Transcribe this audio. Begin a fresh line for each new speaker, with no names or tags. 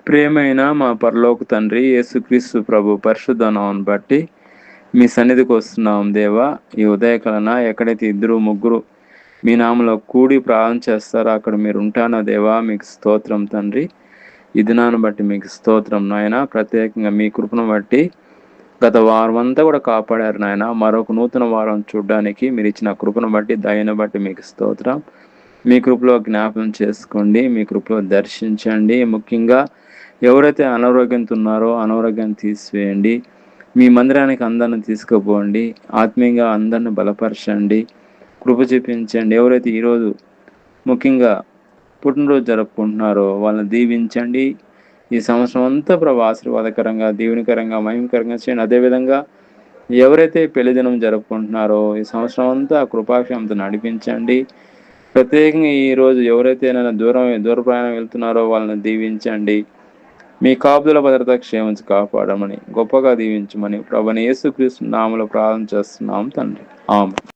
ప్రియమైన మా పరలోక తండ్రి యేసుక్రీస్తు ప్రభు పరిశుద్ధ నామమును బట్టి మీ సన్నిధికి వస్తున్నాం దేవా. ఈ ఉదయకాలన ఎక్కడైతే ఇద్దరు ముగ్గురు మీ నామలో కూడి ప్రార్థన చేస్తారో అక్కడ మీరు ఉంటానో దేవా, మీకు స్తోత్రం తండ్రి. ఈ దినాన్ని బట్టి మీకు స్తోత్రం నాయన. ప్రత్యేకంగా మీ కృపను బట్టి గత వారం అంతా కూడా కాపాడారు నాయన. మరొక నూతన వారం చూడడానికి మీరు ఇచ్చిన కృపను బట్టి, దయను బట్టి మీకు స్తోత్రం. మీ కృపలో జ్ఞాపకం చేసుకోండి, మీ కృపలో దర్శించండి. ముఖ్యంగా ఎవరైతే అనారోగ్యంతో ఉన్నారో అనారోగ్యాన్ని తీసివేయండి. మీ మందిరానికి అందరిని తీసుకుపోండి. ఆత్మీయంగా అందరిని బలపరచండి, కృప చూపించండి. ఎవరైతే ఈరోజు ముఖ్యంగా పుట్టినరోజు జరుపుకుంటున్నారో వాళ్ళని దీవించండి. ఈ సంవత్సరం అంతా ప్రభు ఆశీర్వాదకరంగా, దీవెనకరంగా, మహిమకరంగా చేయండి. అదేవిధంగా ఎవరైతే పెళ్లి దినం జరుపుకుంటున్నారో ఈ సంవత్సరం అంతా కృపాక్షేమంతో నడిపించండి. ప్రత్యేకంగా ఈరోజు ఎవరైతే దూర ప్రయాణం వెళ్తున్నారో వాళ్ళని దీవించండి. మీ కాపుదల భద్రత క్షేమించి కాపాడమని, గొప్పగా దీవించమని ప్రభువైన యేసుక్రీస్తు నామములో ప్రార్థన చేస్తున్నాం తండ్రి. ఆమేన్.